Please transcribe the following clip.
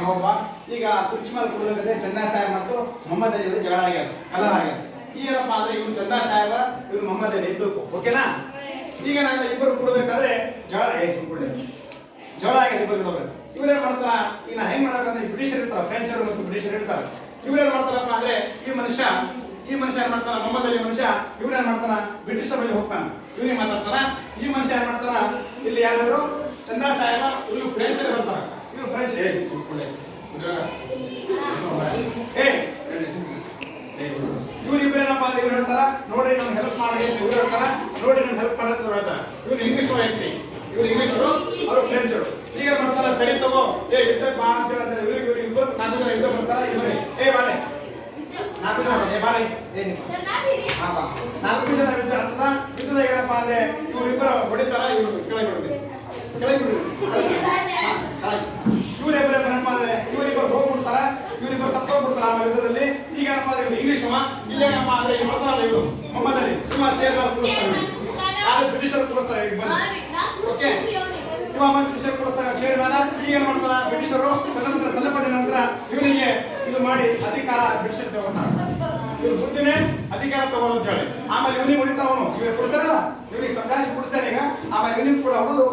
ನೋವ ಈಗ ಕುರ್ಚಿ ಮೇಲೆ ಕೂಡಬೇಕಾದ್ರೆ ಚಂದಾ ಸಾಹೇಬ್ ಮತ್ತು ಮೊಹಮ್ಮದ್ ಅಲಿ ಅವರು ಜಗಳ ಆಗ್ಯಾರ ಕಲಹ ಆಗ್ಯಾರ ಏನಪ್ಪ ಅಂದ್ರೆ ಇವ್ರು ಚಂದಾ ಸಾಹೇಬ ಇವ್ರು ಮೊಹಮ್ಮದ್ ಅಲಿ ಇದ್ದು ಓಕೆನಾ ಈಗ ನಾನು ಇಬ್ಬರು ಕೂಡಬೇಕಾದ್ರೆ ಜಗಳ ಆಗ್ಯದ ಇಬ್ಬರು ಇವ್ರೇನ್ ಮಾಡ್ತಾರ ಈಗ ನಾ ಹೆಂಗ್ ಮಾಡಬೇಕಂದ್ರೆ ಬ್ರಿಟಿಷರ್ ಇರ್ತಾರ ಫ್ರೆಂಚರು ಮತ್ತು ಬ್ರಿಟಿಷರ್ ಇರ್ತಾರ ಇವ್ರೇನ್ ಮಾಡ್ತಾರಪ್ಪ ಅಂದ್ರೆ ಈ ಮನುಷ್ಯ ಏನ್ ಮಾಡ್ತಾನ ಮೊಹಮ್ಮದ್ ಅಲಿ ಮನುಷ್ಯ ಇವ್ರೇನ್ ಮಾಡ್ತಾನ ಬ್ರಿಟಿಷರ್ ಬಳಿ ಹೋಗ್ತಾನ ಇವ್ರಿಗೆ ಮಾತಾಡ್ತಾನ ಈ ಮನುಷ್ಯ ಏನ್ ಮಾಡ್ತಾನ ಇಲ್ಲಿ ಯಾರು ಚಂದಾ ಸಾಹೇಬ ಇವ್ರು ಫ್ರೆಂಚರ್ ಬರ್ತಾರ ಇವ್ರು ಫ್ರೆಂಚ್ ಇವ್ರು ಇಬ್ರೇನಪ್ಪ ಅಂದ್ರೆ ಇವ್ರು ಹೇಳ್ತಾರ ನೋಡ್ರಿ ನಮ್ಗೆ ಹೆಲ್ಪ್ ಮಾಡಿ ಇವ್ರು ಹೇಳ್ತಾರ ನೋಡ್ರಿ ನಮ್ಗೆ ಹೆಲ್ಪ್ ಮಾಡಿ ಅಂತ ಹೇಳ್ತಾರ ಇವ್ರು ಇಂಗ್ಲಿಷ್ ವ್ಯಕ್ತಿ ಇವ್ರು ಇಂಗ್ಲಿಷ್ ಅವರು ಫ್ರೆಂಚ್ ಈಗ ಮಾಡ್ತಾರ ಸರಿ ತಗೋ ಯುದ್ಧಕ್ಕೆ ಬಾ ಅಂತ ಹೇಳ್ತಾರೆ ಇವ್ರಿಗೆ ಇಬ್ಬರು 4 ಜನ ಯುದ್ಧ ಬರ್ತಾರ ಇವ್ರಿ ಬಾರೆ 4 ಜನ ಬಾರೆ ಹಾ ಬಾ 4 ಜನ ಯುದ್ಧ ಆಗ್ತದ ಯುದ್ಧದಾಗ ಏನಪ್ಪ ಅಂದ್ರೆ ಇವ್ರಿಬ್ಬರು ಹೊಡಿತಾರ ಇವ್ರು ಕೆಳಗೆ ಇವ್ರಿಬ್ಬರು ಏನಪ್ಪ ಅಂದ್ರೆ ಇವರಿಬ್ಬರು ಹೋಗ್ಬಿಡ್ತಾರ ಇವರಿಬ್ಬರು ಸತ್ತೋಗ್ಬಿಡ್ತಾರ ಆ ಯುದ್ಧದಲ್ಲಿ ಈಗ ಏನಪ್ಪ ಅಂದ್ರೆ ಇವ್ರು ಇಂಗ್ಲಿಷ್ ಇಲ್ಲೇನಪ್ಪ ಅಂದ್ರೆ ಇವ್ರು ಬರ್ತಾರಲ್ಲ ಇವರು ಮೊಹಮ್ಮದ್ ಅಲಿ ತುಂಬಾ ಚೇರ್ ಕೂರಿಸ್ತಾರೆ ಬ್ರಿಟಿಷರ್ ಕೂರಿಸ್ತಾರೆ ಓಕೆ ಇವಾಗ ಬ್ರಿಟಿಷರ್ ಕೂರಿಸ್ತಾರೆ ಚೇರ್ ಮೇಲೆ ಈಗ ಏನ್ ಮಾಡ್ತಾರ ಬ್ರಿಟಿಷರು ತದನಂತರ ಸ್ವಲ್ಪ ದಿನ ನಂತರ ಇವನಿಗೆ ಇದು ಮಾಡಿ ಅಧಿಕಾರ ಬ್ರಿಟಿಷರ್ ತಗೋತಾರ ಇವ್ರು ಬುದ್ಧಿನೇ ಅಧಿಕಾರ ತಗೋದು ಅಂತ ಹೇಳಿ ಆಮೇಲೆ ಇವನಿಗೆ ಹೊಡಿತಾವನು ಇವ್ರು ಕೊಡ್ತಾರಲ್ಲ ಇವನಿಗೆ ಸಂಘರ್ಷ ಕೊಡಿಸ್ತಾನೆ ಈಗ ಆಮೇಲೆ ಇವನಿಗೆ ಕೂಡ ಹೊಡೆದು